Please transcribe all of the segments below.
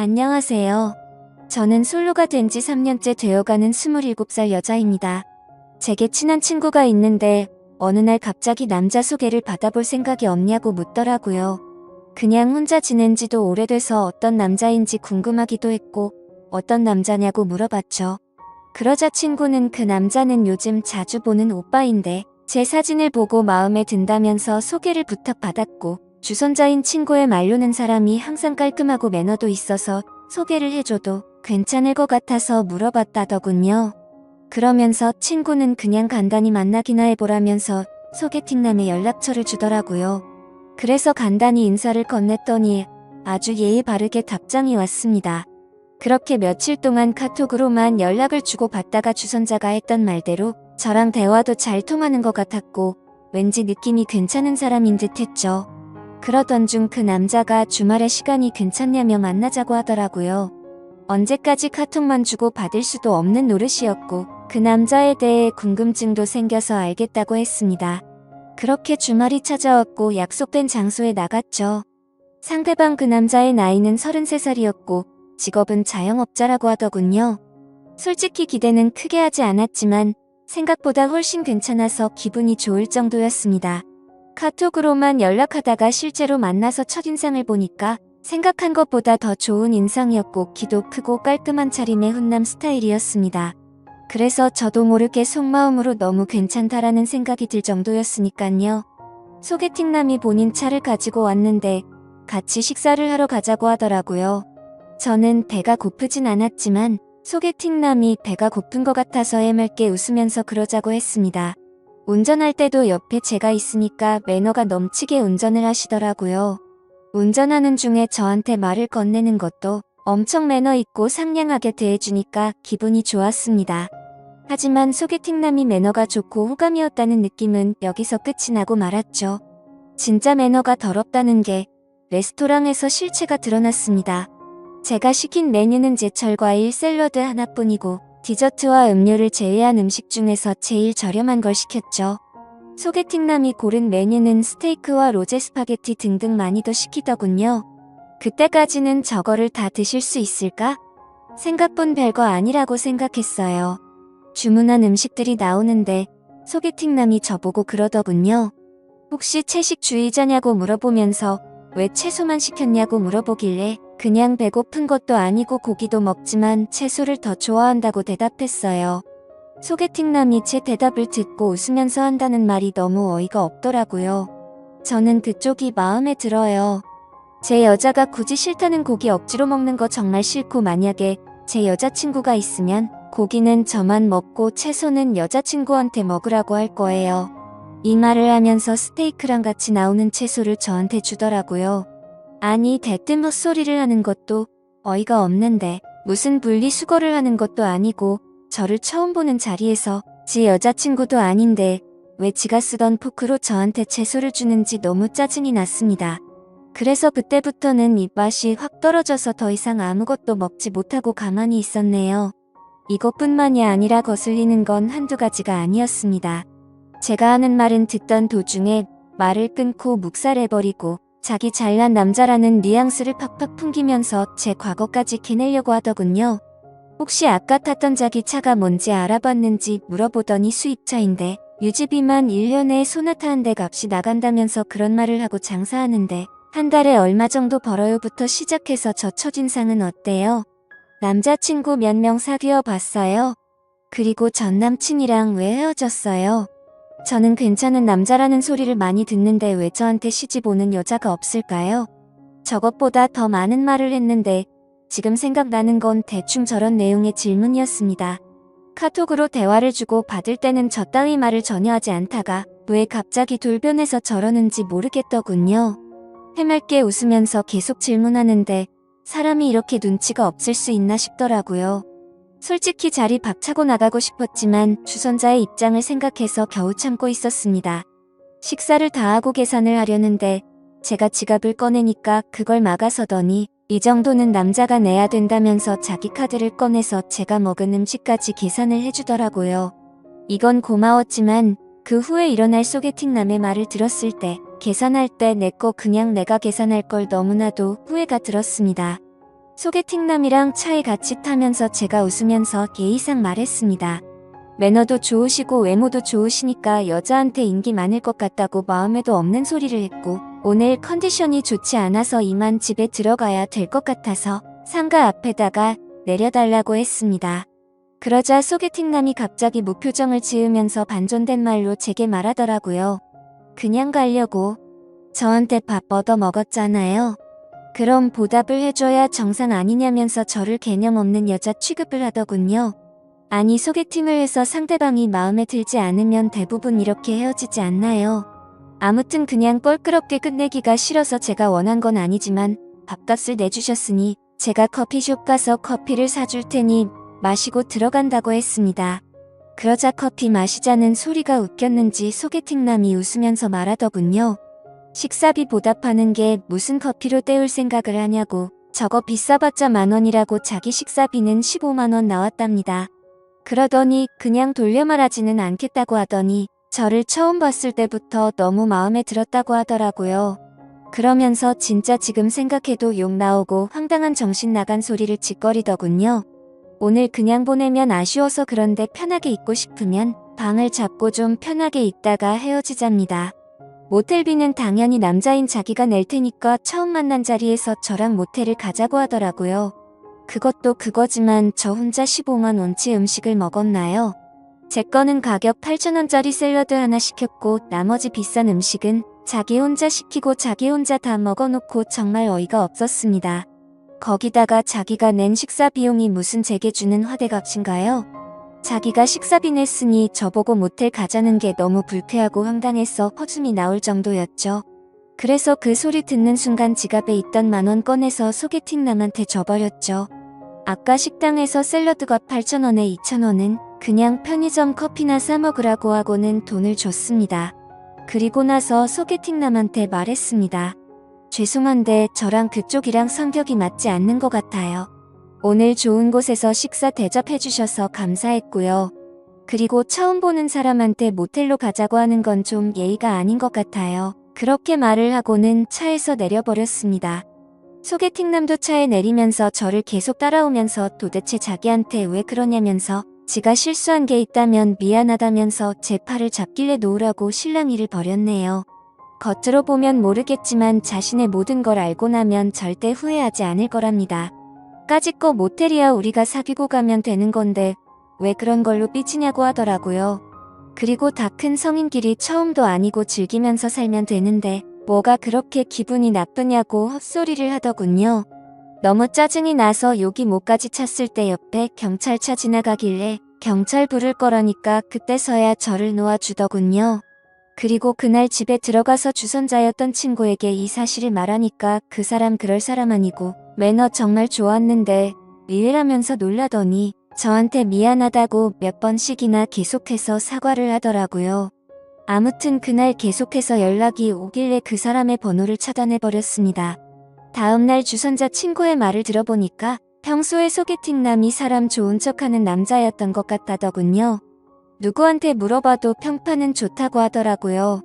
안녕하세요. 저는 솔로가 된 지 3년째 되어가는 27살 여자입니다. 제게 친한 친구가 있는데 어느 날 갑자기 남자 소개를 받아볼 생각이 없냐고 묻더라고요. 그냥 혼자 지낸 지도 오래돼서 어떤 남자인지 궁금하기도 했고 어떤 남자냐고 물어봤죠. 그러자 친구는 그 남자는 요즘 자주 보는 오빠인데 제 사진을 보고 마음에 든다면서 소개를 부탁받았고 주선자인 친구의 말로는 사람이 항상 깔끔하고 매너도 있어서 소개를 해줘도 괜찮을 것 같아서 물어봤다더군요. 그러면서 친구는 그냥 간단히 만나기나 해보라면서 소개팅남의 연락처를 주더라고요. 그래서 간단히 인사를 건넸더니 아주 예의 바르게 답장이 왔습니다. 그렇게 며칠 동안 카톡으로만 연락을 주고받다가 주선자가 했던 말대로 저랑 대화도 잘 통하는 것 같았고 왠지 느낌이 괜찮은 사람인 듯 했죠. 그러던 중 그 남자가 주말에 시간이 괜찮냐며 만나자고 하더라고요. 언제까지 카톡만 주고 받을 수도 없는 노릇이었고 그 남자에 대해 궁금증도 생겨서 알겠다고 했습니다. 그렇게 주말이 찾아왔고 약속된 장소에 나갔죠. 상대방 그 남자의 나이는 33살이었고 직업은 자영업자라고 하더군요. 솔직히 기대는 크게 하지 않았지만 생각보다 훨씬 괜찮아서 기분이 좋을 정도였습니다. 카톡으로만 연락하다가 실제로 만나서 첫인상을 보니까 생각한 것보다 더 좋은 인상이었고 키도 크고 깔끔한 차림의 훈남 스타일이었습니다. 그래서 저도 모르게 속마음으로 너무 괜찮다라는 생각이 들 정도였으니깐요. 소개팅남이 본인 차를 가지고 왔는데 같이 식사를 하러 가자고 하더라고요. 저는 배가 고프진 않았지만 소개팅남이 배가 고픈 것 같아서 해맑게 웃으면서 그러자고 했습니다. 운전할 때도 옆에 제가 있으니까 매너가 넘치게 운전을 하시더라고요. 운전하는 중에 저한테 말을 건네는 것도 엄청 매너 있고 상냥하게 대해주니까 기분이 좋았습니다. 하지만 소개팅남이 매너가 좋고 호감이었다는 느낌은 여기서 끝이 나고 말았죠. 진짜 매너가 더럽다는 게 레스토랑에서 실체가 드러났습니다. 제가 시킨 메뉴는 제철 과일 샐러드 하나뿐이고 디저트와 음료를 제외한 음식 중에서 제일 저렴한 걸 시켰죠. 소개팅남이 고른 메뉴는 스테이크와 로제 스파게티 등등 많이도 시키더군요. 그때까지는 저거를 다 드실 수 있을까? 생각뿐 별거 아니라고 생각했어요. 주문한 음식들이 나오는데 소개팅남이 저보고 그러더군요. 혹시 채식주의자냐고 물어보면서 왜 채소만 시켰냐고 물어보길래 그냥 배고픈 것도 아니고 고기도 먹지만 채소를 더 좋아한다고 대답했어요. 소개팅남이 제 대답을 듣고 웃으면서 한다는 말이 너무 어이가 없더라고요. 저는 그쪽이 마음에 들어요. 제 여자가 굳이 싫다는 고기 억지로 먹는 거 정말 싫고 만약에 제 여자친구가 있으면 고기는 저만 먹고 채소는 여자친구한테 먹으라고 할 거예요. 이 말을 하면서 스테이크랑 같이 나오는 채소를 저한테 주더라고요. 아니 대뜸 헛소리를 하는 것도 어이가 없는데 무슨 분리수거를 하는 것도 아니고 저를 처음 보는 자리에서 지 여자친구도 아닌데 왜 지가 쓰던 포크로 저한테 채소를 주는지 너무 짜증이 났습니다. 그래서 그때부터는 입맛이 확 떨어져서 더 이상 아무것도 먹지 못하고 가만히 있었네요. 이것뿐만이 아니라 거슬리는 건 한두 가지가 아니었습니다. 제가 하는 말은 듣던 도중에 말을 끊고 묵살해버리고 자기 잘난 남자라는 뉘앙스를 팍팍 풍기면서 제 과거까지 캐내려고 하더군요. 혹시 아까 탔던 자기 차가 뭔지 알아봤는지 물어보더니 수입차인데 유지비만 1년에 소나타 한 대 값이 나간다면서 그런 말을 하고 장사하는데 한 달에 얼마 정도 벌어요부터 시작해서 저 첫인상은 어때요? 남자친구 몇 명 사귀어 봤어요? 그리고 전 남친이랑 왜 헤어졌어요? 저는 괜찮은 남자라는 소리를 많이 듣는데 왜 저한테 시집 오는 여자가 없을까요? 저것보다 더 많은 말을 했는데 지금 생각나는 건 대충 저런 내용의 질문이었습니다. 카톡으로 대화를 주고 받을 때는 저 따위 말을 전혀 하지 않다가 왜 갑자기 돌변해서 저러는지 모르겠더군요. 해맑게 웃으면서 계속 질문하는데 사람이 이렇게 눈치가 없을 수 있나 싶더라고요. 솔직히 자리 박차고 나가고 싶었지만 주선자의 입장을 생각해서 겨우 참고 있었습니다. 식사를 다 하고 계산을 하려는데 제가 지갑을 꺼내니까 그걸 막아서더니 이 정도는 남자가 내야 된다면서 자기 카드를 꺼내서 제가 먹은 음식까지 계산을 해주더라고요. 이건 고마웠지만 그 후에 일어날 소개팅남의 말을 들었을 때 계산할 때 내 거 그냥 내가 계산할 걸 너무나도 후회가 들었습니다. 소개팅남이랑 차에 같이 타면서 제가 웃으면서 예의상 말했습니다. 매너도 좋으시고 외모도 좋으시니까 여자한테 인기 많을 것 같다고 마음에도 없는 소리를 했고, 오늘 컨디션이 좋지 않아서 이만 집에 들어가야 될 것 같아서 상가 앞에다가 내려달라고 했습니다. 그러자 소개팅남이 갑자기 무표정을 지으면서 반전된 말로 제게 말하더라고요. 그냥 가려고. 저한테 밥 얻어 먹었잖아요. 그럼 보답을 해줘야 정상 아니냐면서 저를 개념 없는 여자 취급을 하더군요. 아니, 소개팅을 해서 상대방이 마음에 들지 않으면 대부분 이렇게 헤어지지 않나요? 아무튼 그냥 껄끄럽게 끝내기가 싫어서 제가 원한 건 아니지만 밥값을 내주셨으니 제가 커피숍 가서 커피를 사줄 테니 마시고 들어간다고 했습니다. 그러자 커피 마시자는 소리가 웃겼는지 소개팅남이 웃으면서 말하더군요. 식사비 보답하는 게 무슨 커피로 때울 생각을 하냐고. 저거 비싸봤자 10,000원이라고 자기 식사비는 150,000원 나왔답니다. 그러더니 그냥 돌려 말하지는 않겠다고 하더니 저를 처음 봤을 때부터 너무 마음에 들었다고 하더라고요. 그러면서 진짜 지금 생각해도 욕 나오고 황당한 정신 나간 소리를 짓거리더군요. 오늘 그냥 보내면 아쉬워서 그런데 편하게 있고 싶으면 방을 잡고 좀 편하게 있다가 헤어지자입니다. 모텔비는 당연히 남자인 자기가 낼 테니까 처음 만난 자리에서 저랑 모텔을 가자고 하더라고요. 그것도 그거지만 저 혼자 150,000원치 음식을 먹었나요? 제 거는 가격 8,000원짜리 샐러드 하나 시켰고 나머지 비싼 음식은 자기 혼자 시키고 자기 혼자 다 먹어놓고 정말 어이가 없었습니다. 거기다가 자기가 낸 식사 비용이 무슨 제게 주는 화대값인가요? 자기가 식사비 냈으니 저보고 모텔 가자는 게 너무 불쾌하고 황당해서 허즘이 나올 정도였죠. 그래서 그 소리 듣는 순간 지갑에 있던 10,000원 꺼내서 소개팅남한테 줘버렸죠. 아까 식당에서 샐러드가 8,000원에 2,000원은 그냥 편의점 커피나 사 먹으라고 하고는 돈을 줬습니다. 그리고 나서 소개팅남한테 말했습니다. 죄송한데 저랑 그쪽이랑 성격이 맞지 않는 것 같아요. 오늘 좋은 곳에서 식사 대접해주셔서 감사했고요. 그리고 처음 보는 사람한테 모텔로 가자고 하는 건 좀 예의가 아닌 것 같아요. 그렇게 말을 하고는 차에서 내려버렸습니다. 소개팅남도 차에 내리면서 저를 계속 따라오면서 도대체 자기한테 왜 그러냐면서 지가 실수한 게 있다면 미안하다면서 제 팔을 잡길래 놓으라고 실랑이를 벌였네요. 겉으로 보면 모르겠지만 자신의 모든 걸 알고 나면 절대 후회하지 않을 거랍니다. 까짓 거 모텔이야 우리가 사귀고 가면 되는 건데 왜 그런 걸로 삐지냐고 하더라고요. 그리고 다 큰 성인끼리 처음도 아니고 즐기면서 살면 되는데 뭐가 그렇게 기분이 나쁘냐고 헛소리를 하더군요. 너무 짜증이 나서 여기 목까지 찼을 때 옆에 경찰차 지나가길래 경찰 부를 거라니까 그때서야 저를 놓아주더군요. 그리고 그날 집에 들어가서 주선자였던 친구에게 이 사실을 말하니까 그 사람 그럴 사람 아니고 매너 정말 좋았는데 의외라면서 놀라더니 저한테 미안하다고 몇 번씩이나 계속해서 사과를 하더라고요. 아무튼 그날 계속해서 연락이 오길래 그 사람의 번호를 차단해버렸습니다. 다음날 주선자 친구의 말을 들어보니까 평소에 소개팅남이 사람 좋은 척하는 남자였던 것 같다더군요. 누구한테 물어봐도 평판은 좋다고 하더라고요.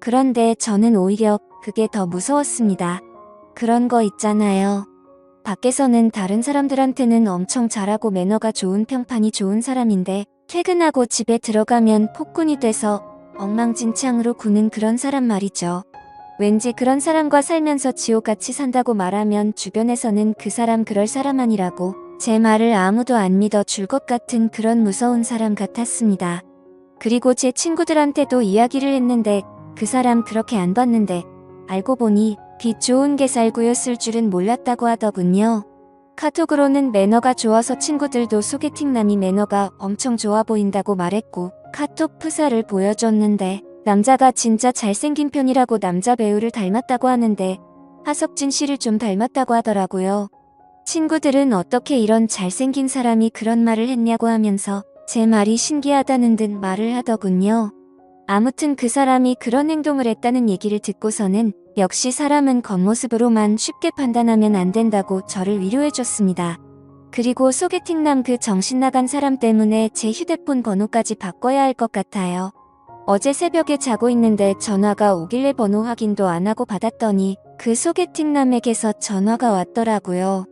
그런데 저는 오히려 그게 더 무서웠습니다. 그런 거 있잖아요. 밖에서는 다른 사람들한테는 엄청 잘하고 매너가 좋은 평판이 좋은 사람인데 퇴근하고 집에 들어가면 폭군이 돼서 엉망진창으로 구는 그런 사람 말이죠. 왠지 그런 사람과 살면서 지옥같이 산다고 말하면 주변에서는 그 사람 그럴 사람 아니라고 제 말을 아무도 안 믿어줄 것 같은 그런 무서운 사람 같았습니다. 그리고 제 친구들한테도 이야기를 했는데 그 사람 그렇게 안 봤는데 알고 보니 빚 좋은 개살구였을 줄은 몰랐다고 하더군요. 카톡으로는 매너가 좋아서 친구들도 소개팅남이 매너가 엄청 좋아 보인다고 말했고 카톡 프사를 보여줬는데 남자가 진짜 잘생긴 편이라고 남자 배우를 닮았다고 하는데 하석진 씨를 좀 닮았다고 하더라고요. 친구들은 어떻게 이런 잘생긴 사람이 그런 말을 했냐고 하면서 제 말이 신기하다는 듯 말을 하더군요. 아무튼 그 사람이 그런 행동을 했다는 얘기를 듣고서는 역시 사람은 겉모습으로만 쉽게 판단하면 안 된다고 저를 위로해줬습니다. 그리고 소개팅남 그 정신나간 사람 때문에 제 휴대폰 번호까지 바꿔야 할 것 같아요. 어제 새벽에 자고 있는데 전화가 오길래 번호 확인도 안 하고 받았더니 그 소개팅남에게서 전화가 왔더라고요.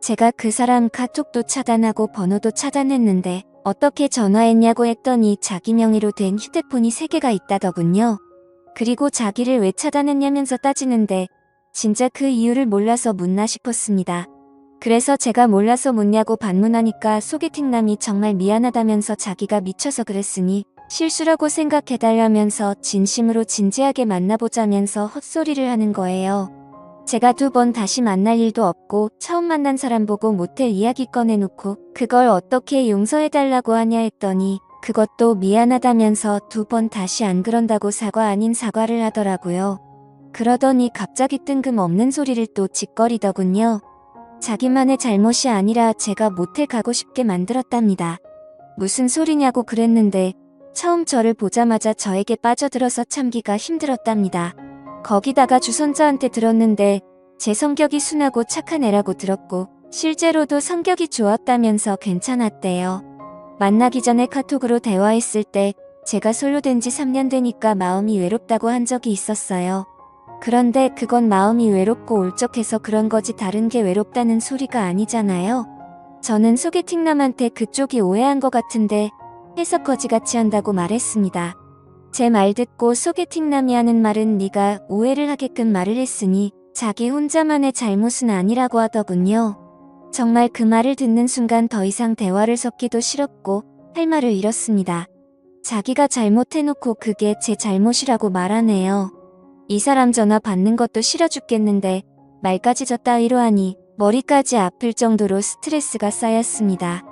제가 그 사람 카톡도 차단하고 번호도 차단했는데 어떻게 전화했냐고 했더니 자기 명의로 된 휴대폰이 3개가 있다더군요. 그리고 자기를 왜 차단했냐면서 따지는데 진짜 그 이유를 몰라서 묻나 싶었습니다. 그래서 제가 몰라서 묻냐고 반문하니까 소개팅남이 정말 미안하다면서 자기가 미쳐서 그랬으니 실수라고 생각해달라면서 진심으로 진지하게 만나보자면서 헛소리를 하는 거예요. 제가 2번 다시 만날 일도 없고 처음 만난 사람 보고 모텔 이야기 꺼내놓고 그걸 어떻게 용서해달라고 하냐 했더니 그것도 미안하다면서 2번 다시 안 그런다고 사과 아닌 사과를 하더라고요. 그러더니 갑자기 뜬금없는 소리를 또 짓거리더군요. 자기만의 잘못이 아니라 제가 모텔 가고 싶게 만들었답니다. 무슨 소리냐고 그랬는데 처음 저를 보자마자 저에게 빠져들어서 참기가 힘들었답니다. 거기다가 주선자한테 들었는데 제 성격이 순하고 착한 애라고 들었고 실제로도 성격이 좋았다면서 괜찮았대요. 만나기 전에 카톡으로 대화했을 때 제가 솔로된 지 3년 되니까 마음이 외롭다고 한 적이 있었어요. 그런데 그건 마음이 외롭고 울적해서 그런 거지 다른 게 외롭다는 소리가 아니잖아요. 저는 소개팅남한테 그쪽이 오해한 것 같은데 해석 거지같이 한다고 말했습니다. 제 말 듣고 소개팅남이 하는 말은 네가 오해를 하게끔 말을 했으니 자기 혼자만의 잘못은 아니라고 하더군요. 정말 그 말을 듣는 순간 더 이상 대화를 섞기도 싫었고 할 말을 잃었습니다. 자기가 잘못해놓고 그게 제 잘못이라고 말하네요. 이 사람 전화 받는 것도 싫어 죽겠는데 말까지 저 따위로 하니 머리까지 아플 정도로 스트레스가 쌓였습니다.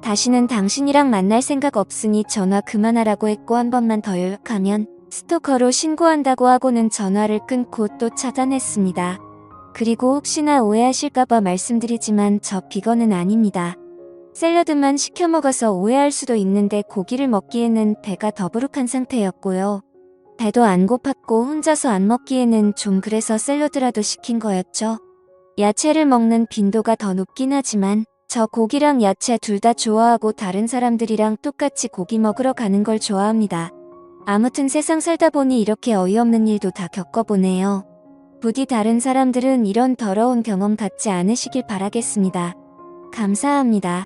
다시는 당신이랑 만날 생각 없으니 전화 그만하라고 했고 한 번만 더 연락하면 스토커로 신고한다고 하고는 전화를 끊고 또 차단했습니다. 그리고 혹시나 오해하실까봐 말씀드리지만 저 비건은 아닙니다. 샐러드만 시켜 먹어서 오해할 수도 있는데 고기를 먹기에는 배가 더부룩한 상태였고요. 배도 안 고팠고 혼자서 안 먹기에는 좀 그래서 샐러드라도 시킨 거였죠. 야채를 먹는 빈도가 더 높긴 하지만 저 고기랑 야채 둘 다 좋아하고 다른 사람들이랑 똑같이 고기 먹으러 가는 걸 좋아합니다. 아무튼 세상 살다 보니 이렇게 어이없는 일도 다 겪어보네요. 부디 다른 사람들은 이런 더러운 경험 갖지 않으시길 바라겠습니다. 감사합니다.